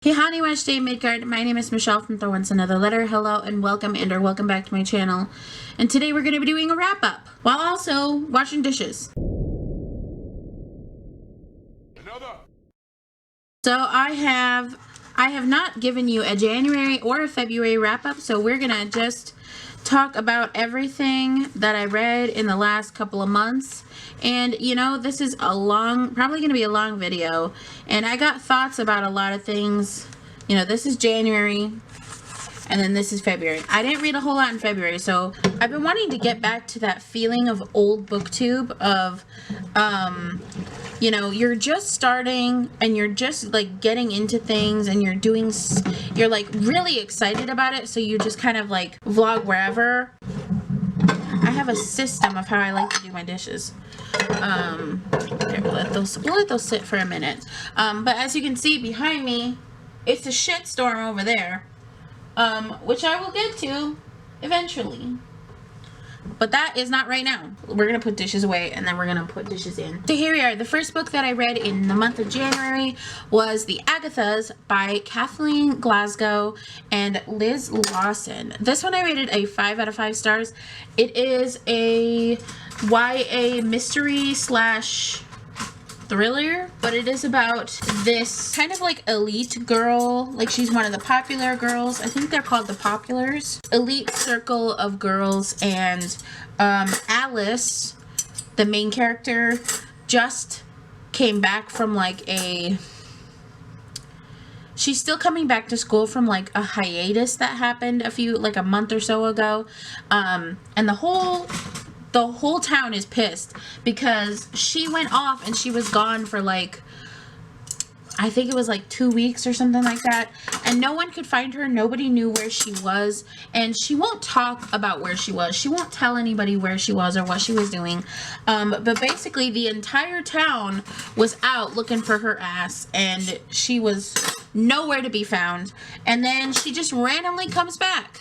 Hey honey, Wednesday Midgard. My name is Michelle from Throw Once Another Letter. Hello and welcome back to my channel. And today we're going to be doing a wrap up while also washing dishes. So I have not given you a January or a February wrap up, so we're going to just talk about everything that I read in the last couple of months. And you know, this is probably going to be a long video, and I got thoughts about a lot of things. You know, this is January and then this is February. I didn't read a whole lot in February, so I've been wanting to get back to that feeling of old booktube of you know, you're just starting and you're just like getting into things and you're like really excited about it, so you just kind of like vlog wherever. I have a system of how I like to do my dishes. Here, we'll let those sit for a minute. But as you can see behind me, it's a shitstorm over there, which I will get to eventually. But that is not right now. We're going to put dishes away and then we're going to put dishes in. So here we are. The first book that I read in the month of January was The Agathas by Kathleen Glasgow and Liz Lawson. This one I rated a 5 out of 5 stars. It is a YA mystery slash thriller, but it is about this kind of like elite girl. Like, she's one of the popular girls. I think they're called the Populars. Elite circle of girls, and Alice, the main character, just came back from like she's still coming back to school from like a hiatus that happened a month or so ago, and the whole town is pissed because she went off and she was gone for like, I think it was like 2 weeks or something like that, and no one could find her. Nobody knew where she was, and she won't talk about where she was. She won't tell anybody where she was or what she was doing, but basically the entire town was out looking for her ass, and she was nowhere to be found, and then she just randomly comes back.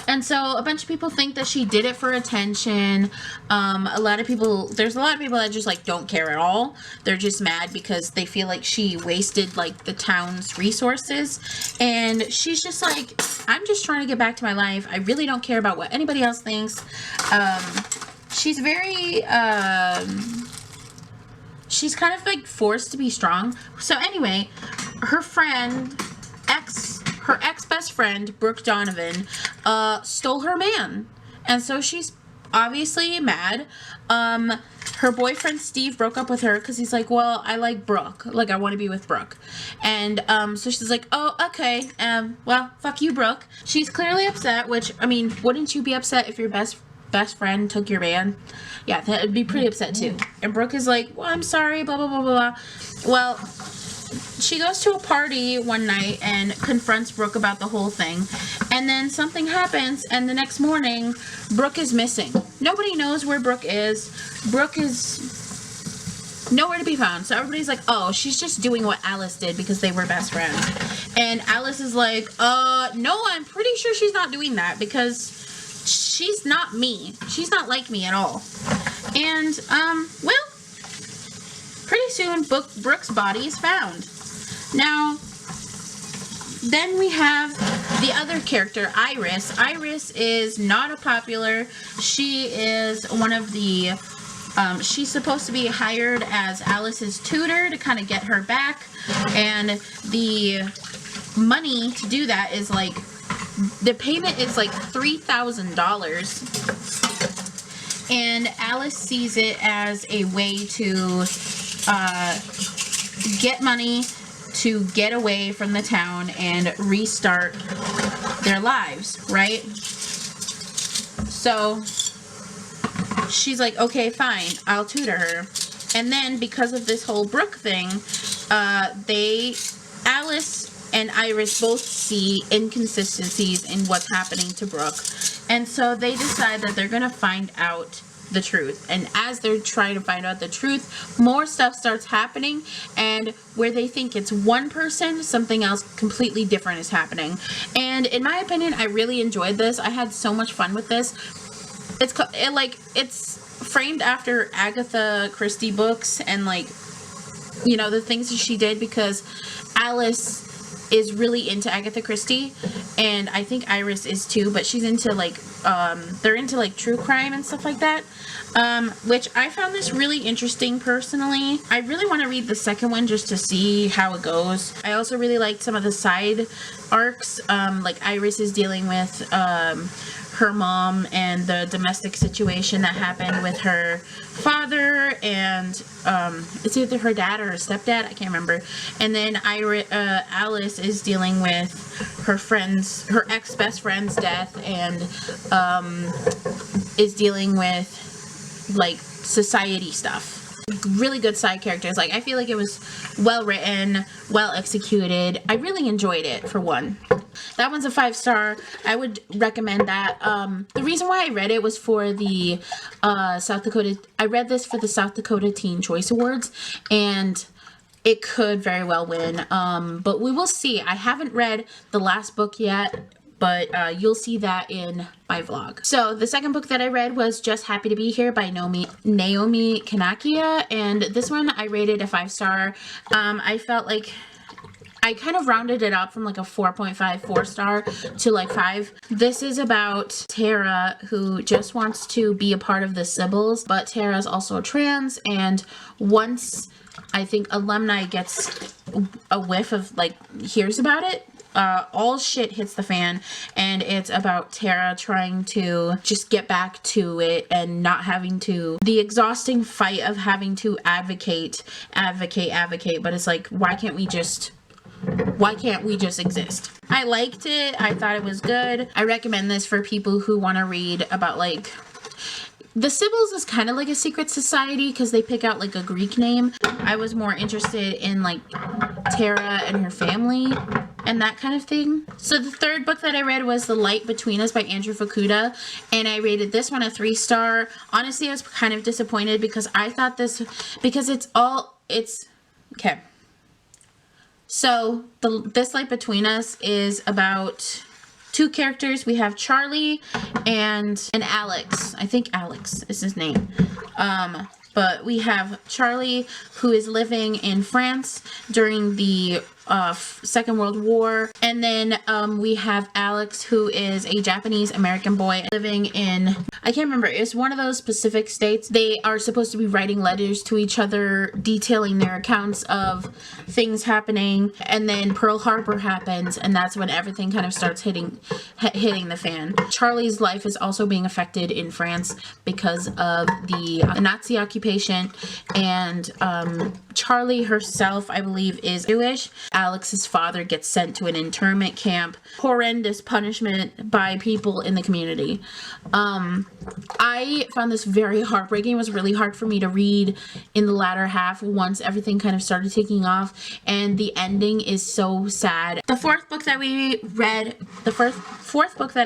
And so a bunch of people think that she did it for attention. There's a lot of people that just like don't care at all. They're just mad because they feel like she wasted like the town's resources. And she's just like, I'm just trying to get back to my life. I really don't care about what anybody else thinks. She's very, she's kind of like forced to be strong. So anyway, her ex-best friend, Brooke Donovan, stole her man. And so she's obviously mad. Her boyfriend, Steve, broke up with her because he's like, well, I like Brooke. Like, I want to be with Brooke. And so she's like, oh, okay. Well, fuck you, Brooke. She's clearly upset, which, I mean, wouldn't you be upset if your best friend took your man? Yeah, that would be pretty upset too. And Brooke is like, well, I'm sorry, blah, blah, blah, blah. Well, she goes to a party one night and confronts Brooke about the whole thing. And then something happens, and the next morning, Brooke is missing. Nobody knows where Brooke is. Brooke is nowhere to be found. So everybody's like, oh, she's just doing what Alice did because they were best friends. And Alice is like, no, I'm pretty sure she's not doing that because she's not me. She's not like me at all. And, well, pretty soon, Brooke's body is found. Now, then we have the other character, Iris. Iris is not a popular. She is one of the, she's supposed to be hired as Alice's tutor to kind of get her back. And the money to do that is like, the payment is like $3,000. And Alice sees it as a way to get money to get away from the town and restart their lives, right? So she's like, okay, fine, I'll tutor her. And then because of this whole Brooke thing, Alice and Iris both see inconsistencies in what's happening to Brooke. And so they decide that they're going to find out the truth. And as they're trying to find out the truth, more stuff starts happening, and where they think it's one person, something else completely different is happening. And in my opinion, I really enjoyed this. I had so much fun with this. It's framed after Agatha Christie books, and like you know, the things that she did, because Alice is really into Agatha Christie, and I think Iris is too, but she's into like, they're into like true crime and stuff like that, which I found this really interesting personally. I really want to read the second one just to see how it goes. I also really liked some of the side arcs, like Iris is dealing with her mom and the domestic situation that happened with her father, and it's either her dad or her stepdad, I can't remember. And then Alice is dealing with her ex-best friend's death, and is dealing with like society stuff. Really good side characters. Like, I feel like it was well written, well executed. I really enjoyed it, for one. That one's a 5-star. I would recommend that. The reason why I read it was for the I read this for the South Dakota Teen Choice Awards, and it could very well win. But we will see. I haven't read the last book yet, but you'll see that in my vlog. So the second book that I read was Just Happy to Be Here by Naomi Kanakia, and this one I rated a 5-star. I felt like I kind of rounded it up from like a 4.5 to like 5. This is about Tara, who just wants to be a part of the Sybils, but Tara's also trans, and once I think alumni gets a whiff of, like, hears about it, all shit hits the fan, and it's about Tara trying to just get back to it and not having to, the exhausting fight of having to advocate, but it's like, why can't we just exist? I liked it. I thought it was good. I recommend this for people who want to read about, like, the Sybils is kind of like a secret society because they pick out like a Greek name. I was more interested in like Tara and her family and that kind of thing. So the third book that I read was The Light Between Us by Andrew Fukuda, and I rated this one a 3-star. Honestly, I was kind of disappointed because I thought it's okay. So this Light Between Us is about two characters. We have Charlie and Alex. I think Alex is his name. But we have Charlie, who is living in France during the Second World War. And then we have Alex, who is a Japanese American boy living in, I can't remember, it's one of those Pacific states. They are supposed to be writing letters to each other, detailing their accounts of things happening. And then Pearl Harbor happens, and that's when everything kind of starts hitting the fan. Charlie's life is also being affected in France because of the Nazi occupation, and Charlie herself, I believe, is Jewish. Alex's father gets sent to an internment camp. Horrendous punishment by people in the community. I found this very heartbreaking. It was really hard for me to read in the latter half once everything kind of started taking off, and the ending is so sad. The fourth book that I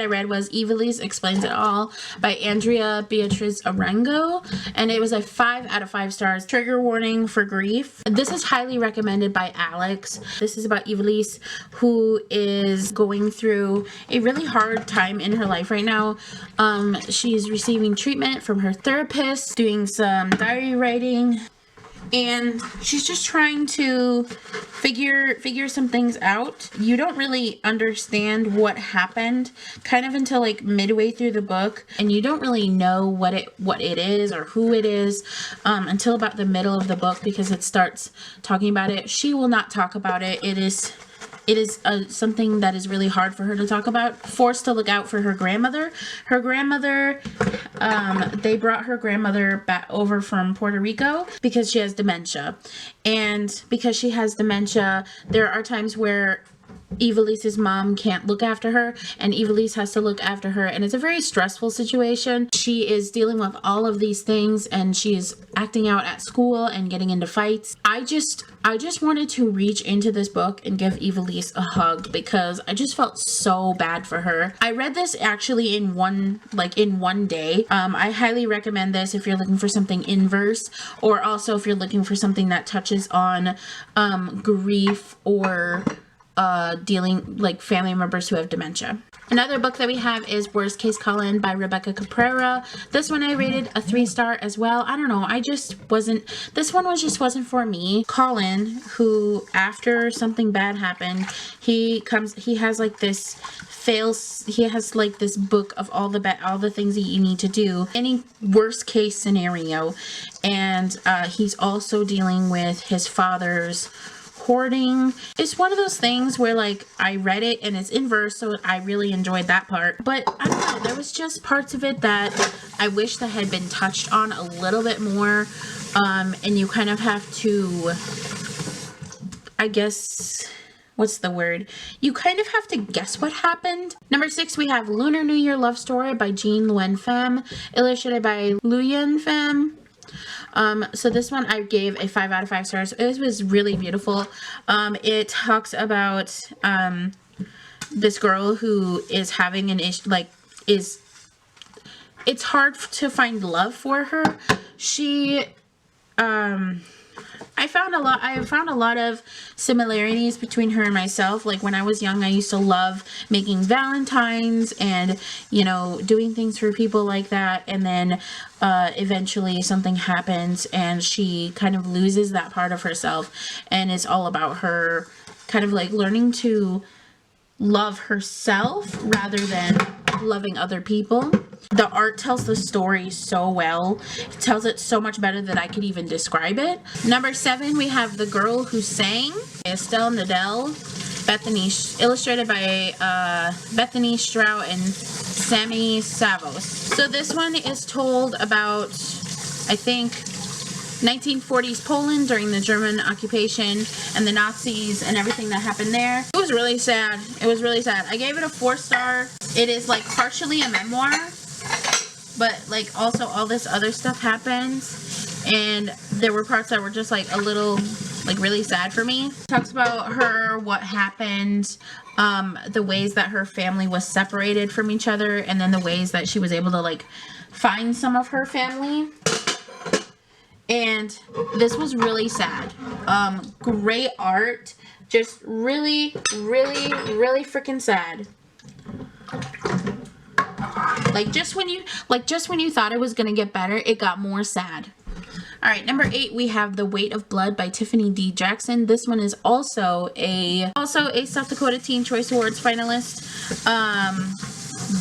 read was Iveliz Explains It All by Andrea Beatriz Arango, and it was a 5 out of 5 stars. Trigger warning for grief. This is highly recommended by Alex. This is about Iveliz, who is going through a really hard time in her life right now. She's receiving treatment from her therapist, doing some diary writing, and she's just trying to figure some things out. You don't really understand what happened kind of until like midway through the book, and you don't really know what it is or who it is until about the middle of the book, because it starts talking about it. She will not talk about it. It is something that is really hard for her to talk about. Forced to look out for her grandmother. Her grandmother, they brought her grandmother back over from Puerto Rico because she has dementia. And because she has dementia, there are times where Iveliz's mom can't look after her, and Iveliz has to look after her, and it's a very stressful situation. She is dealing with all of these things, and she is acting out at school and getting into fights. I just wanted to reach into this book and give Iveliz a hug because I just felt so bad for her. I read this actually in one day. I highly recommend this if you're looking for something in verse, or also if you're looking for something that touches on grief or dealing like family members who have dementia. Another book that we have is Worst Case Collin by Rebecca Caprera. This one I rated a 3-star as well. I don't know, this one just wasn't for me. Collin, who after something bad happened, he has like this book of all the things that you need to do, any worst case scenario, and he's also dealing with his father's hoarding. It's one of those things where like I read it and it's in verse, so I really enjoyed that part, but I don't know, there was just parts of it that I wish that had been touched on a little bit more, and you kind of have to, I guess, what's the word? You kind of have to guess what happened. Number 6, we have Lunar New Year Love Story by Jean Luen Pham, illustrated by Luyen Pham. So this one I gave a 5 out of 5 stars. It was really beautiful. It talks about this girl who is having an issue, it's hard to find love for her. I found a lot of similarities between her and myself. Like when I was young, I used to love making Valentines and, you know, doing things for people like that. And then eventually something happens and she kind of loses that part of herself. And it's all about her kind of like learning to love herself rather than loving other people. The art tells the story so well. It tells it so much better than I could even describe it. Number 7, we have The Girl Who Sang, Estelle Nadel, Bethany, illustrated by Bethany Strout and Sammy Savos. So this one is told about, I think, 1940s Poland during the German occupation and the Nazis and everything that happened there. It was really sad. It was really sad. I gave it a 4-star. It is like partially a memoir, but like also all this other stuff happens, and there were parts that were just like a little like really sad for me. It talks about her, what happened, the ways that her family was separated from each other, and then the ways that she was able to like find some of her family. And this was really sad. Great art, just really, really, really freaking sad. Just when you thought it was gonna get better, it got more sad. All right, number 8, we have The Weight of Blood by Tiffany D. Jackson. This one is also a South Dakota Teen Choice Awards finalist.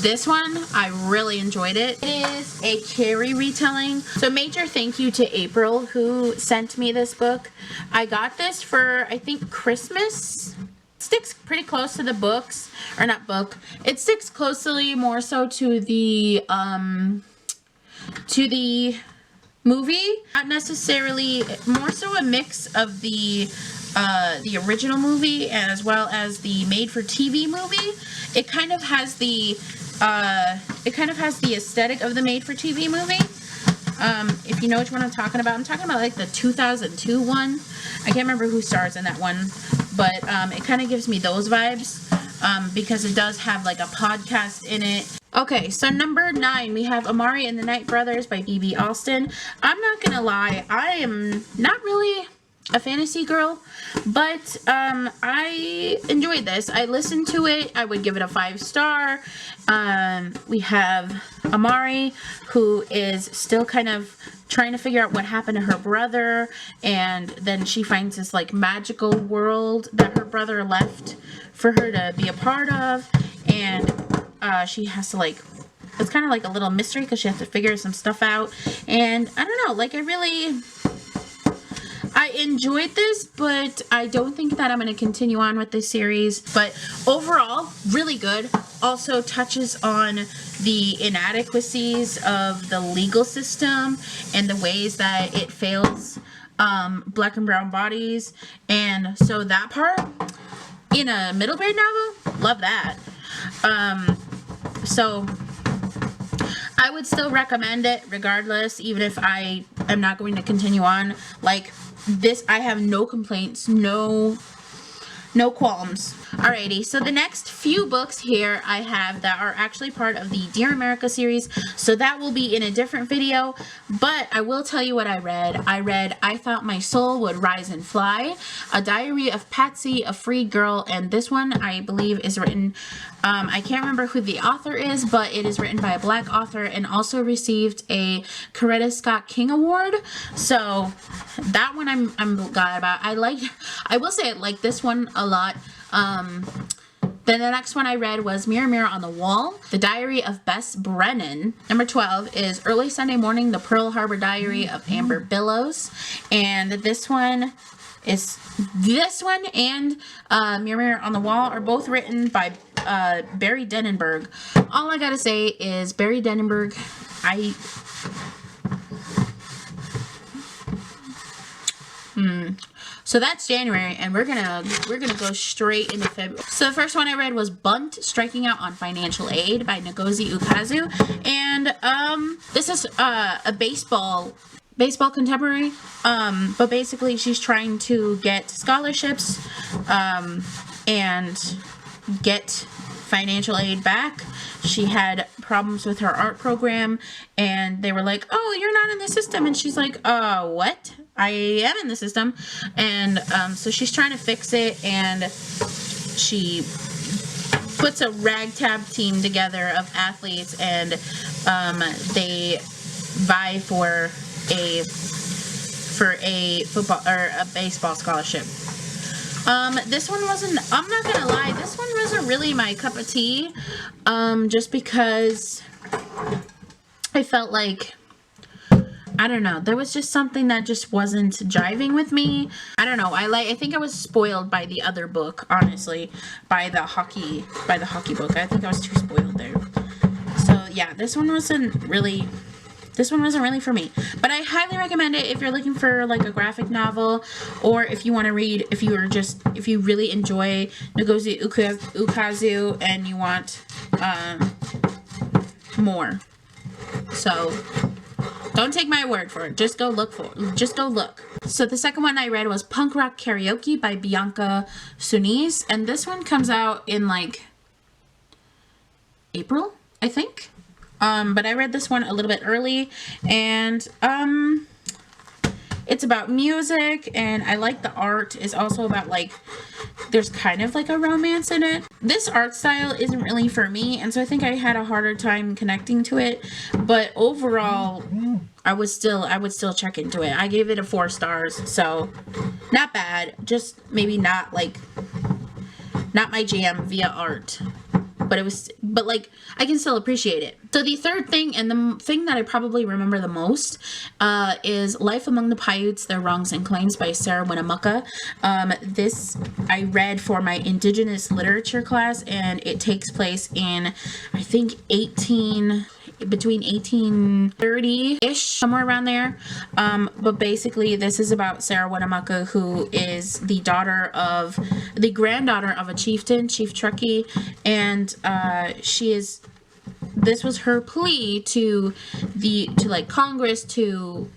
This one, I really enjoyed it. It is a Carrie retelling. So major thank you to April who sent me this book. I got this for, I think, Christmas. It sticks pretty close to the books, or not book. It sticks closely more so to the movie. Not necessarily, more so a mix of the original movie as well as the made-for-TV movie. It kind of has the aesthetic of the made-for-TV movie. If you know which one I'm talking about like the 2002 one. I can't remember who stars in that one, but it kind of gives me those vibes because it does have like a podcast in it. Okay, so number 9, we have Amari and the Night Brothers by B.B. Alston. I'm not gonna lie, I am not really a fantasy girl, but I enjoyed this. I listened to it. I would give it a 5-star. We have Amari, who is still kind of trying to figure out what happened to her brother, and then she finds this like magical world that her brother left for her to be a part of, and she has to like, it's kind of like a little mystery because she has to figure some stuff out. And I don't know, like I enjoyed this, but I don't think that I'm going to continue on with this series. But overall, really good. Also touches on the inadequacies of the legal system and the ways that it fails black and brown bodies. And so that part, in a middle grade novel, love that. So I would still recommend it regardless, even if I am not going to continue on. Like, this, I have no complaints, no No qualms. Alrighty, so the next few books here I have that are actually part of the Dear America series, so that will be in a different video, but I will tell you what I read. I read I Thought My Soul Would Rise and Fly, A Diary of Patsy, a Free Girl, and this one I believe is written, I can't remember who the author is, but it is written by a black author and also received a Coretta Scott King Award, so that one I'm glad about. I will say I like this one a lot. Then the next one I read was Mirror, Mirror on the Wall, The Diary of Bess Brennan. Number 12 is Early Sunday Morning, The Pearl Harbor Diary of Amber Billows. And this one and Mirror, Mirror on the Wall are both written by Barry Denenberg. All I gotta say is Barry Denenberg, So that's January, and we're gonna go straight into February. So the first one I read was Bunt, Striking Out on Financial Aid by Ngozi Ukazu, and this is a baseball contemporary, but basically she's trying to get scholarships and get financial aid back. She had problems with her art program, and they were like, oh, you're not in the system, and she's like, what? I am in the system. And so she's trying to fix it, and she puts a ragtag team together of athletes, and they vie for a football or a baseball scholarship. This one wasn't, I'm not gonna lie, this one wasn't really my cup of tea, just because I felt like, I don't know, there was just something that just wasn't jiving with me. I don't know, I think I was spoiled by the other book, honestly, by the hockey book. I think I was too spoiled there. So yeah, this one wasn't really for me, but I highly recommend it if you're looking for like a graphic novel, or if you want to read, if you really enjoy Ngozi Ukazu and you want more. So don't take my word for it. Just go look. So the second one I read was Punk Rock Karaoke by Bianca Sunise, and this one comes out in like April, I think. But I read this one a little bit early, and it's about music, and I like the art. It's also about like, there's kind of like a romance in it. This art style isn't really for me, and so I think I had a harder time connecting to it, but overall I would still check into it. I gave it a 4 stars, so not bad, just maybe not my jam via art. But like, I can still appreciate it. So the third thing, and the thing that I probably remember the most, is Life Among the Paiutes, Their Wrongs and Claims by Sarah Winnemucca. This I read for my Indigenous literature class, and it takes place in, I think, between 1830-ish, somewhere around there. But basically this is about Sarah Winnemucca, who is the granddaughter of a chieftain, Chief Truckee, and this was her plea to like Congress, to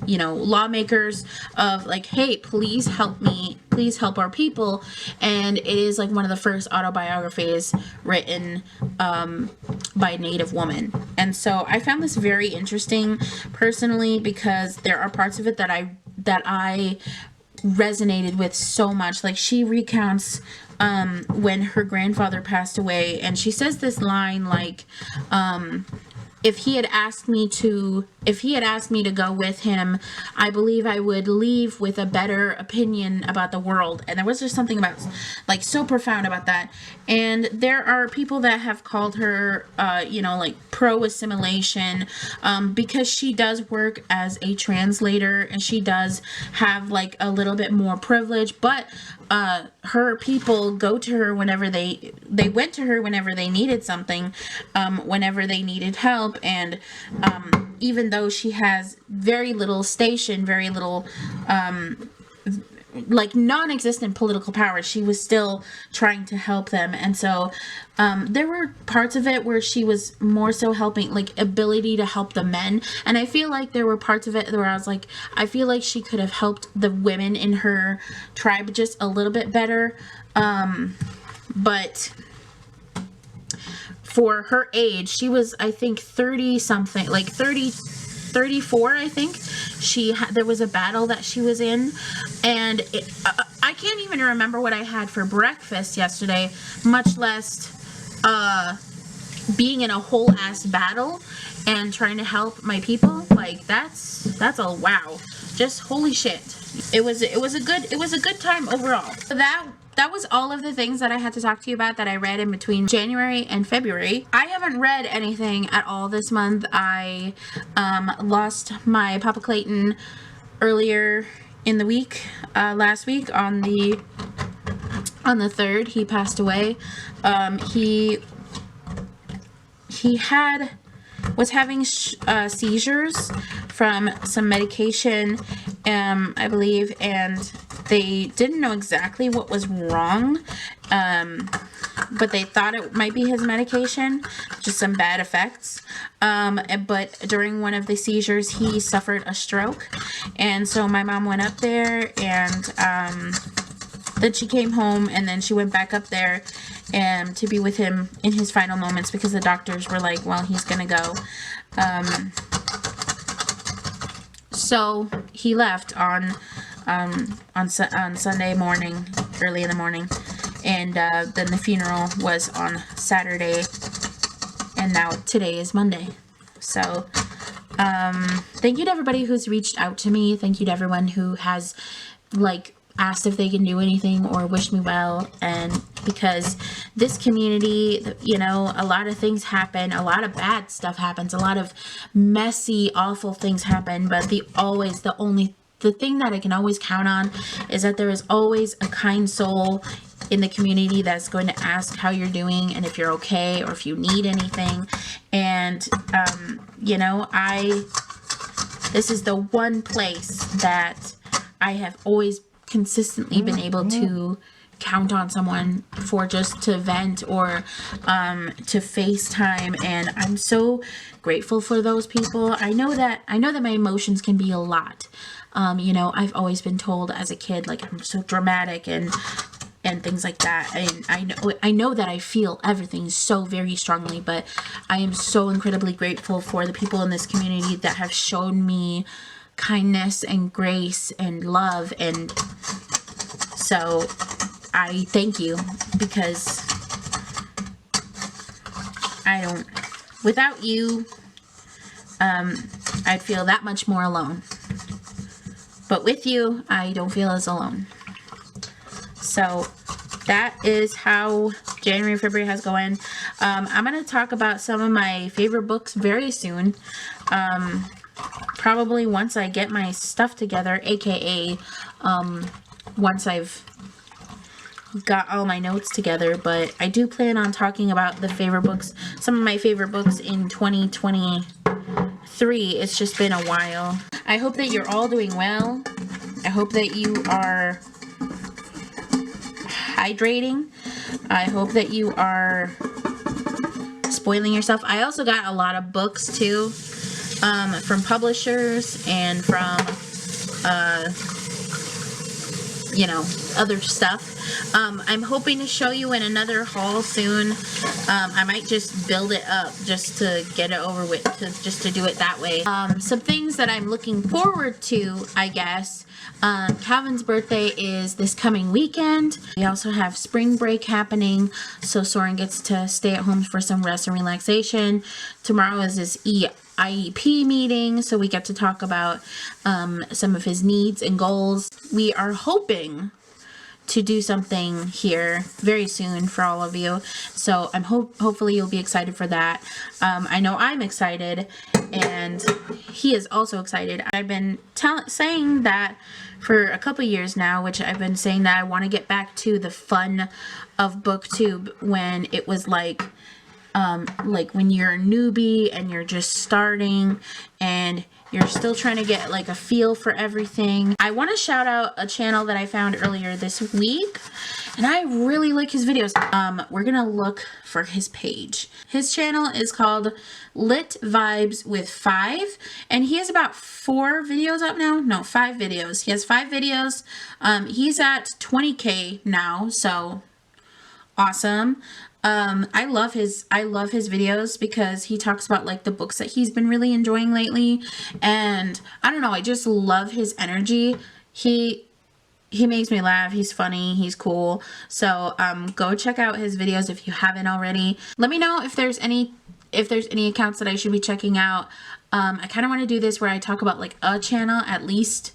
lawmakers, of like, hey, please help our people. And it is like one of the first autobiographies written by a Native woman. And so I found this very interesting personally, because there are parts of it that I resonated with so much. Like, she recounts when her grandfather passed away, and she says this line like, if he had asked me to go with him, I believe I would leave with a better opinion about the world. And there was just something about like so profound about that. And there are people that have called her like pro-assimilation, because she does work as a translator, and she does have like a little bit more privilege, but her people go to her whenever they went to her whenever they needed something, whenever they needed help. And even though she has very little station, very little like non-existent political power, she was still trying to help them. And so there were parts of it where she was more so helping, like, ability to help the men. And I feel like there were parts of it where I was like, I feel like she could have helped the women in her tribe just a little bit better. But for her age, she was, I think, 30 something, like 34, I think. There was a battle that she was in, and I can't even remember what I had for breakfast yesterday, much less being in a whole ass battle and trying to help my people. Like, that's a wow. Just holy shit. It was a good time overall. So that was all of the things that I had to talk to you about that I read in between January and February. I haven't read anything at all this month. I lost my Papa Clayton earlier in the week, last week on the 3rd. He passed away. He was having seizures from some medication, I believe, and they didn't know exactly what was wrong, but they thought it might be his medication, just some bad effects. But during one of the seizures, he suffered a stroke, and so my mom went up there, and then she came home, and then she went back up there to be with him in his final moments, because the doctors were like, well, he's gonna go. So he left on Sunday morning, early in the morning, and then the funeral was on Saturday, and now today is Monday. So thank you to everybody who's reached out to me. Thank you to everyone who has, like, asked if they can do anything or wished me well. And because this community, you know, a lot of things happen, a lot of bad stuff happens, a lot of messy, awful things happen, but the thing that I can always count on is that there is always a kind soul in the community that's going to ask how you're doing and if you're okay or if you need anything. And you know, this is the one place that I have always consistently been able to count on someone for, just to vent or to FaceTime, and I'm so grateful for those people. I know that my emotions can be a lot. You know, I've always been told as a kid, like, I'm so dramatic and things like that, and I know that I feel everything so very strongly, but I am so incredibly grateful for the people in this community that have shown me kindness and grace and love, and so I thank you, because without you, I'd feel that much more alone, but with you, I don't feel as alone. So that is how January and February has going. I'm going to talk about some of my favorite books very soon. Probably once I get my stuff together, aka once I've got all my notes together. But I do plan on talking about the favorite books, some of my favorite books in 2023. It's just been a while. I hope that you're all doing well. I hope that you are hydrating. I hope that you are spoiling yourself. I also got a lot of books too, from publishers and from you know, other stuff. I'm hoping to show you in another haul soon. I might just build it up just to get it over with, just to do it that way. Some things that I'm looking forward to, I guess. Calvin's birthday is this coming weekend. We also have spring break happening, so Soren gets to stay at home for some rest and relaxation. Tomorrow is his IEP meeting, so we get to talk about some of his needs and goals. We are hoping to do something here very soon for all of you, so I'm hopefully you'll be excited for that. I know I'm excited, and he is also excited. I've been saying that for a couple years now, which I've been saying that I want to get back to the fun of BookTube when it was like when you're a newbie and you're just starting and you're still trying to get like a feel for everything. I want to shout out a channel that I found earlier this week, and I really like his videos. We're gonna look for his page. His channel is called Lit Vibes with 5, and he has about 4 videos up now. No, 5 videos. He has 5 videos. He's at 20K now, so awesome. I love his videos because he talks about like the books that he's been really enjoying lately, and I don't know, I just love his energy. He makes me laugh. He's funny. He's cool. So go check out his videos if you haven't already. Let me know if there's any accounts that I should be checking out. I kind of want to do this where I talk about like a channel at least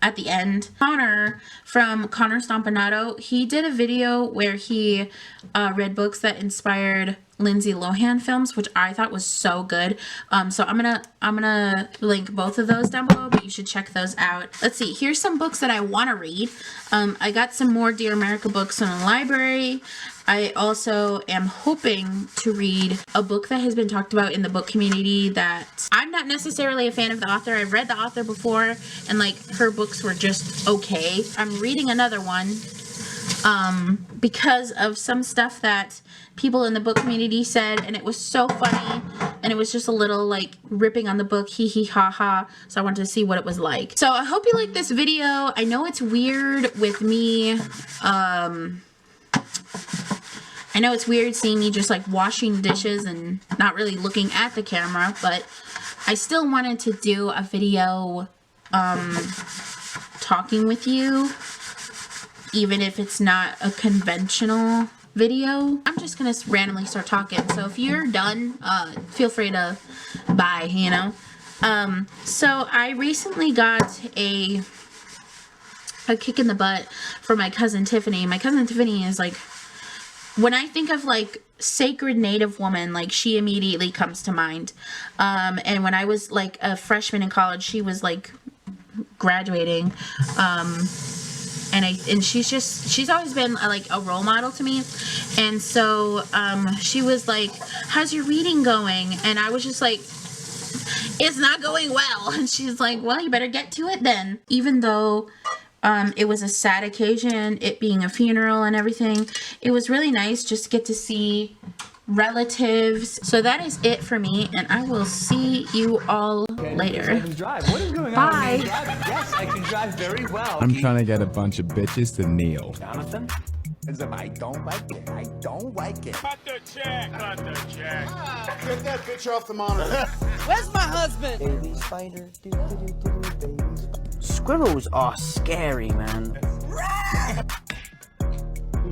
at the end. Connor from Connor Stompanato, he did a video where he read books that inspired Lindsay Lohan films, which I thought was so good. So I'm gonna link both of those down below, but you should check those out. Let's see, here's some books that I want to read. I got some more Dear America books in the library. I also am hoping to read a book that has been talked about in the book community that I'm not necessarily a fan of the author. I've read the author before, and like her books were just okay. I'm reading another one because of some stuff that people in the book community said, and it was so funny, and it was just a little like ripping on the book, hee hee ha ha. So I wanted to see what it was like. So I hope you like this video. I know it's weird with me, I know it's weird seeing me just like washing dishes and not really looking at the camera, but I still wanted to do a video talking with you, even if it's not a conventional video. I'm just gonna randomly start talking, so if you're done, feel free to bye, you know. So I recently got a kick in the butt from my cousin Tiffany. My cousin Tiffany is like, when I think of like sacred Native woman, like she immediately comes to mind. And when I was like a freshman in college, she was like graduating. And she's always been like a role model to me. And so she was like, how's your reading going? And I was just like, it's not going well. And she's like, well, you better get to it then. Even though it was a sad occasion, it being a funeral and everything, it was really nice just to get to see relatives. So that is it for me, and I will see you all later. What is going Bye. on? Yes, I can drive very well. I'm trying to get a bunch of bitches to kneel. Jonathan? I don't like it. I don't like it. Cut the check. Cut the check. Get that bitch off the monitor. Where's my husband? Baby spider, baby. Squirrels are scary, man.